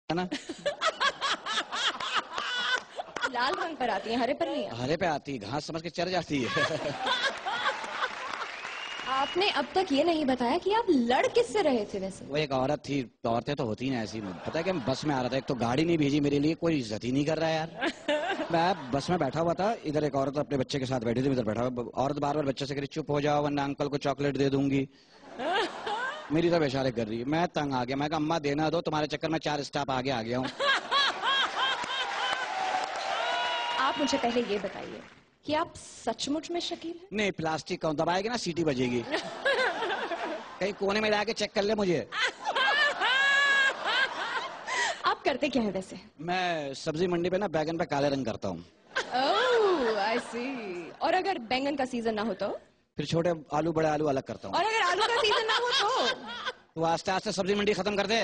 है ना। लाल रंग पर आती है, हरे पर नहीं आती। हरे पे आती है, घास समझ के चढ़ जाती है। आपने अब तक ये नहीं बताया कि आप लड़ किससे रहे थे वैसे? वो एक औरत थी, औरतें तो होती ना ऐसी। पता है कि मैं बस में आ रहा था, एक तो गाड़ी नहीं भेजी मेरे लिए, कोई इज्जत ही नहीं कर रहा है यार। मैं बस में बैठा हुआ था, इधर एक औरत अपने बच्चे के साथ बैठी थी, इधर बैठा हुआ। औरत बार बार बच्चे से कह रही चुप हो जाओ वरना अंकल को चॉकलेट दे दूंगी। मेरी तरफ इशारे कर रही है। मैं तंग आ गया, मैं कहा अम्मा देना दो, तुम्हारे चक्कर में 4 स्टॉप आगे आ गया हूँ। आप मुझे पहले ये बताइए कि आप सचमुच में शकील हैं? नहीं, प्लास्टिक का दबाएगी ना सीटी बजेगी। कहीं कोने में लाके चेक कर ले मुझे। आप करते क्या है वैसे? मैं सब्जी मंडी पे ना बैगन पे काले रंग करता हूँ। ओह, आई सी। और अगर बैंगन का सीजन ना हो तो? फिर छोटे आलू बड़े आलू अलग करता हूँ। और अगर आलू का सीजन ना हो तो? तो आस्ते आस्ते सब्जी मंडी खत्म कर दे।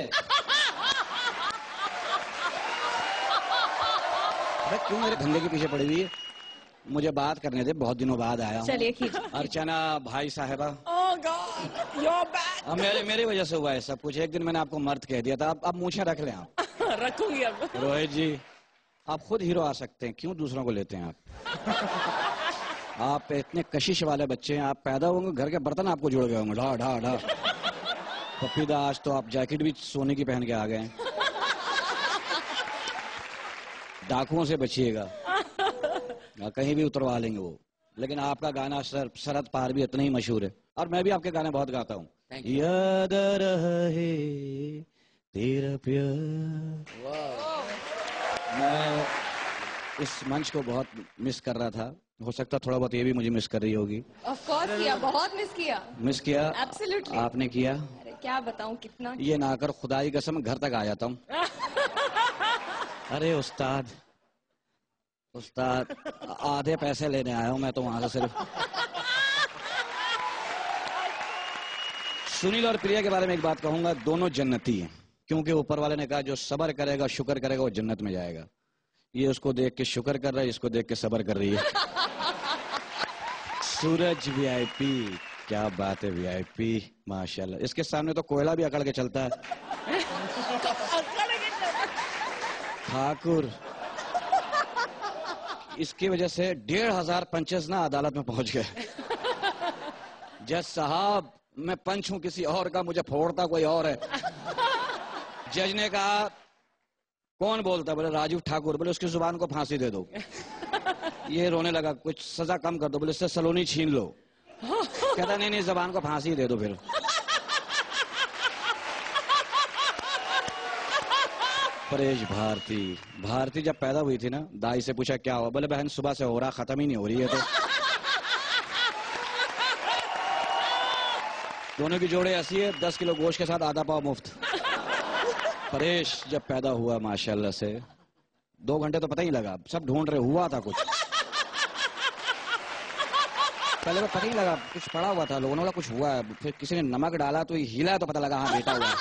अरे क्यों मेरे धंधे के पीछे पड़ी हुई है? मुझे बात करने दे, बहुत दिनों बाद आया हूँ। चलिए कीजिए। अर्चना भाई साहिबा, Oh God, you're back. अब मेरी वजह से हुआ है सब कुछ। एक दिन मैंने आपको मर्द कह दिया था, अब मूछें रख लें आप। रखूंगी अब। रोहित जी, आप खुद हीरो आ सकते हैं, क्यों दूसरों को लेते हैं आप? आप इतने कशिश वाले बच्चे हैं, आप पैदा होंगे घर के बर्तन आपको जुड़ गए होंगे, ढा ढा ढा। पपीदा, आज तो आप जैकेट भी सोने की पहन के आ गए हैं। डाकुओं से बचिएगा, कहीं भी उतरवा लेंगे वो। लेकिन आपका गाना सरहद पार भी इतना ही मशहूर है, और मैं भी आपके गाने बहुत गाता हूँ। याद रहे तेरा प्यार। मैं इस मंच को बहुत मिस कर रहा था, हो सकता थोड़ा बहुत ये भी मुझे मिस कर रही होगी। Of course किया, बहुत मिस किया। मिस किया? Absolutely. आपने किया? अरे क्या बताऊं कितना। ये ना कर, खुदा की कसम घर तक आ जाता हूँ। अरे उस्ताद, उस्ताद आधे पैसे लेने आया हूँ मैं तो वहां से सिर्फ। सुनील और प्रिया के बारे में एक बात कहूंगा, दोनों जन्नती हैं, क्योंकि ऊपर वाले ने कहा जो सब्र करेगा शुक्र करेगा वो जन्नत में जाएगा। ये उसको देख के शुक्र कर रहा है, इसको देख के सब्र कर रही है। सूरज वीआईपी, क्या बात है वीआईपी, माशाल्लाह। इसके सामने तो कोयला भी अकड़ के चलता है। ठाकुर, इसकी वजह से 1500 पंचेस ना अदालत में पहुंच गए। जज साहब, मैं पंच हूं किसी और का, मुझे फोड़ता कोई और है। जज ने कहा कौन बोलता? बोले राजीव ठाकुर। बोले उसकी जुबान को फांसी दे दो। ये रोने लगा, कुछ सजा कम कर दो। बोले इससे सलोनी छीन लो। कहता नहीं नहीं, जबान को फांसी दे दो फिर। परेश भारती, भारती जब पैदा हुई थी ना, दाई से पूछा क्या हुआ? बोले बहन सुबह से हो रहा, खत्म ही नहीं हो रही है। तो दोनों की जोड़े ऐसी है, 10 किलो गोश्त के साथ आधा पाव मुफ्त। परेश जब पैदा हुआ माशाल्लाह से 2 घंटे तो पता ही लगा, सब ढूंढ रहे, हुआ था कुछ। पहले तो पता ही लगा, कुछ पड़ा हुआ था, लोगों ने बोला कुछ हुआ है, फिर किसी ने नमक डाला तो हिला तो पता लगा हाँ बेटा हुआ।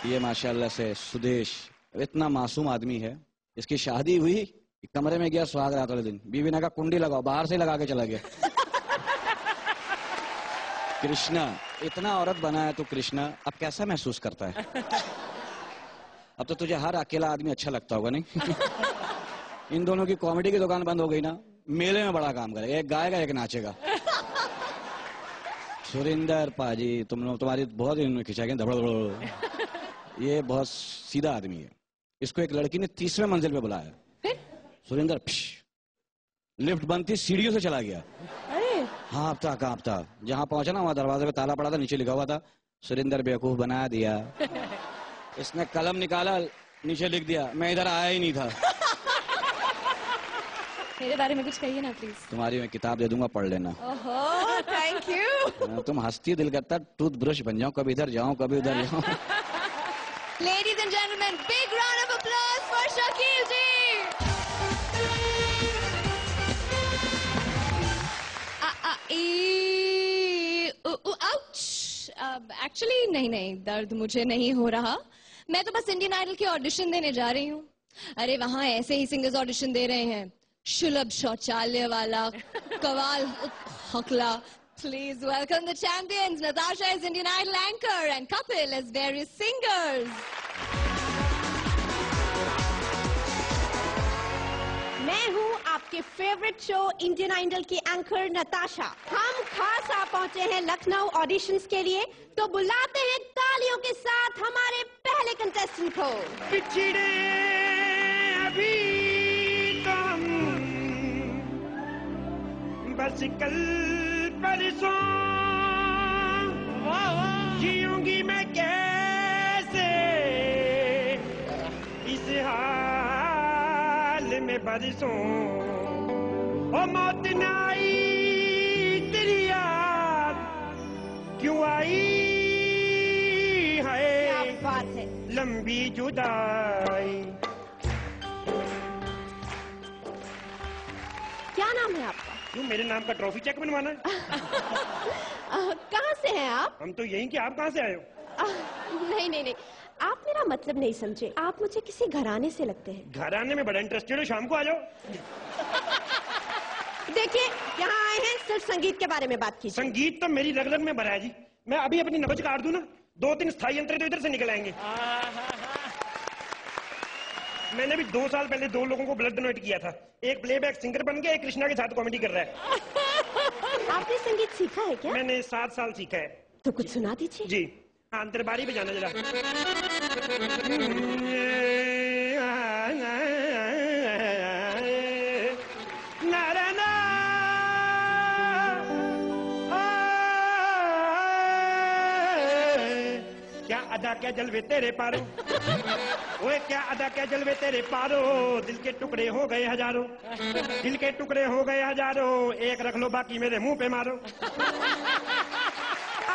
ये माशाल्लाह से सुदेश इतना मासूम आदमी है। इसकी शादी हुई, कमरे में गया सुहाग रात वाले दिन, बीवी ने कहा कुंडी लगाओ, बाहर से लगा के चला गया। कृष्णा, इतना औरत बना है तू कृष्णा, अब कैसा महसूस करता है? अब तो तुझे हर अकेला आदमी अच्छा लगता होगा नहीं? इन दोनों की कॉमेडी की दुकान बंद हो गई ना, मेले में बड़ा काम करेगा, एक गाएगा एक नाचेगा। सुरिंदर पाजी, तुम्हारी बहुत इन्होंने खिंचा गया धबड़। ये बहुत सीधा आदमी है। इसको एक लड़की ने 30वें मंजिल पे बुलाया। सुरिंदर लिफ्ट बंद थी, सीढ़ियों से चला गया। हाँ कांपता। जहां पहुंचा ना, वहां दरवाजे पे ताला पड़ा था, नीचे लिखा हुआ था सुरिंदर बेवकूफ बना दिया। इसने कलम निकाला, नीचे लिख दिया मैं इधर आया ही नहीं था। मेरे बारे में कुछ कहिए ना प्लीज। तुम्हारी मैं किताब दे दूंगा, पढ़ लेना। ओहो, थैंक यू। तुम हंसती, दिल करता टूथ ब्रश बन जाऊं, कभी इधर जाऊं कभी उधर जाऊं। Ladies and gentlemen, big round of applause for Shakil ji. Ouch. Actually नहीं, दर्द मुझे नहीं हो रहा। मैं तो बस इंडियन आइडल की ऑडिशन देने जा रही हूँ। अरे वहाँ ऐसे ही सिंगर्स ऑडिशन दे रहे हैं, शुलभ शौचालय वाला, कवाल हकला, Please welcome the champions. Natasha is Indian Idol anchor and Kapil as various singers. मैं हूँ आपके फेवरेट शो इंडियन आइडल की एंकर नताशा। हम खास आ पहुँचे हैं लखनऊ ऑडिशंस के लिए, तो बुलाते हैं तालियों के साथ हमारे पहले कंटेस्टेंट को। पिछड़े अभी तो हम बस कल परसों, जीऊंगी मैं कैसे इस हाल में बरसों। ओ मौत न आई तेरी याद क्यों आई है, क्या बात है। लंबी जुदाई। क्या नाम है आपका? क्यों मेरे नाम का ट्रॉफी चेक बनवाना है? कहाँ से हैं आप? हम तो यहीं कि आप कहाँ से आए हो? नहीं नहीं नहीं, आप मेरा मतलब नहीं समझे। आप मुझे किसी घराने से लगते हैं। घराने में बड़ा इंटरेस्टेड हो, शाम को आ जाओ। देखिए, यहाँ आए हैं सिर्फ संगीत के बारे में बात कीजिए। संगीत तो मेरी रग रग में भरा है जी। मैं अभी अपनी नब्ज काट दूं ना, 2-3 स्थायी यंत्र तो इधर से निकल आएंगे। मैंने भी 2 साल पहले 2 लोगों को ब्लड डोनेट किया था। एक प्लेबैक सिंगर बन गया, एक कृष्णा के साथ कॉमेडी कर रहा है। आपने संगीत सीखा है क्या? मैंने 7 साल सीखा है। तो कुछ सुना दीजिए। जी हाँ, अंतरबारी बजाना जरा। क्या अदा क्या जलवे तेरे पारो, ओए क्या अदा क्या जलवे तेरे पारो। दिल के टुकड़े हो गए हजारों, दिल के टुकड़े हो गए हजारों। एक रख लो बाकी मेरे मुंह पे मारो।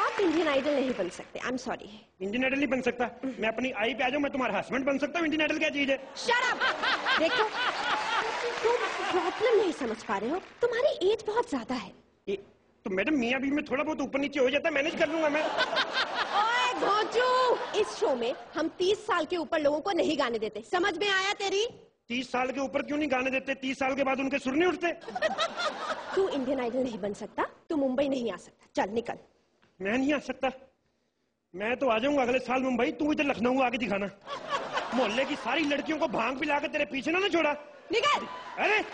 आप इंडियन आइडल नहीं बन सकते। I am sorry. Indian Idol नहीं बन सकता? मैं अपनी आई पे आ जाऊं, मैं तुम्हारा हस्बैंड बन सकता हूँ। इंडियन आइडल क्या चीज है? Shut up. देखो, तुम प्रॉब्लम नहीं समझ पा रहे हो। तुम्हारी एज बहुत ज्यादा है। तो मैडम मियाँ बीवी में थोड़ा बहुत ऊपर नीचे हो जाता है, मैनेज कर लूंगा मैं। ओए घोंचू, इस शो में हम 30 साल के ऊपर लोगों को नहीं गाने देते। समझ में आया तेरी? 30 साल के ऊपर क्यों नहीं गाने देते? 30 साल के बाद उनके सुर नहीं उठते? तू इंडियन आइडल नहीं बन सकता, तू मुंबई नहीं आ सकता। चल निकल। मैं नहीं आ सकता? मैं तो आ जाऊंगा अगले साल मुंबई, तू इधर लखनऊ आके दिखाना। मोहल्ले की सारी लड़कियों को भांग पिला के तेरे पीछे ना छोड़ा। निकल। अरे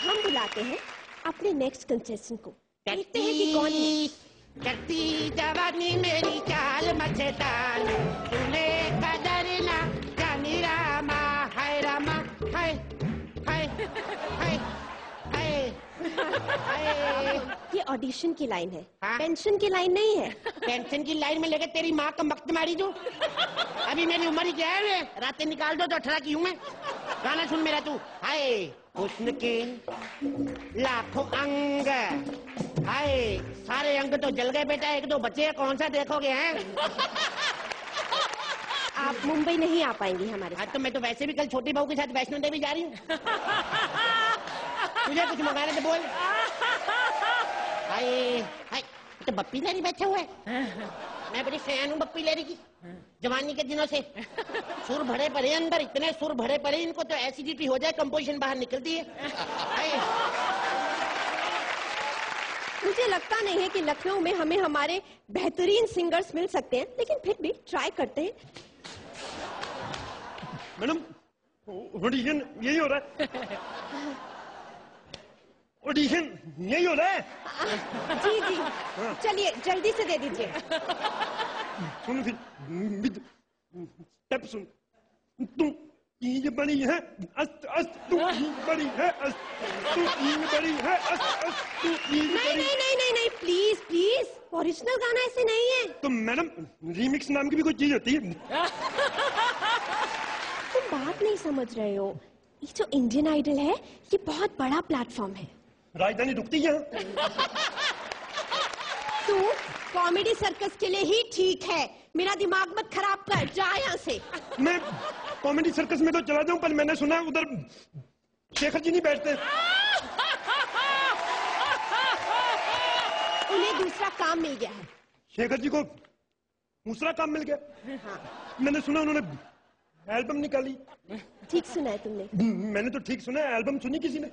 हम बुलाते हैं अपने नेक्स्ट कंटेस्टेंट को। देखते हैं कि कौन है। करती जवानी मेरी चाल मचेतान, तूने कदर ना जानी रामा। हाय रामा, हाय हाय हाय हाय हाय। ये ऑडिशन की लाइन है, हाँ? पेंशन की लाइन नहीं है। पेंशन की लाइन में लेके तेरी माँ का वक्त मारी जो। अभी मेरी उम्र ही क्या है? रातें निकाल दो तो 18 की हूँ मैं। गाना सुन मेरा तू। हाय हुस्न के लाखों अंग, हाय सारे अंग तो जल गए बेटा, 1-2 बचे, कौन सा देखोगे हैं? आप मुंबई नहीं आ पाएंगी हमारे आज साथ। तो मैं तो वैसे भी कल छोटी बहू के साथ वैष्णो देवी जा रही हूँ। तुझे कुछ मंगाने तो बोल। हाय हाय, तो बप्पी लेरी बैठे हुए। मैं बड़ी फैन हूँ बप्पी लेरी की, जवानी के दिनों से। सुर भरे पड़े अंदर, इतने सुर भरे पड़े इनको तो एसिडिटी हो जाए, कंपोजिशन बाहर निकलती है। मुझे लगता नहीं है कि लखनऊ में हमें हमारे बेहतरीन सिंगर्स मिल सकते हैं, लेकिन फिर भी ट्राई करते हैं। मैडम, ऑडिशन यही हो रहा है? ऑडिशन यही हो रहा है? जी जी, चलिए जल्दी से दे दीजिए। सुन फिर स्टेप सुन। तू ये बड़ी है अस्त अस्त, तू ये बड़ी है अस्त, तू ये बड़ी है अस्त अस्त, तू ये नहीं बड़ी। नहीं नहीं नहीं नहीं, प्लीज प्लीज, ओरिजिनल गाना ऐसे नहीं है। तो मैडम रीमिक्स नाम की भी कोई चीज होती है? तुम बात नहीं समझ रहे हो। ये जो इंडियन आइडल है, ये बहुत बड़ा प्लेटफॉर्म है। राजधानी रुकती है। तू कॉमेडी सर्कस के लिए ही ठीक है। मेरा दिमाग मत खराब कर, जा यहाँ से। मैं कॉमेडी सर्कस में तो चला जाऊं, पर मैंने सुना उधर शेखर जी नहीं बैठते। उन्हें दूसरा काम मिल गया है। शेखर जी को दूसरा काम मिल गया? हाँ, मैंने सुना उन्होंने एल्बम निकाली। ठीक सुना है तुमने। मैंने तो ठीक सुना है, एल्बम सुनी किसी ने?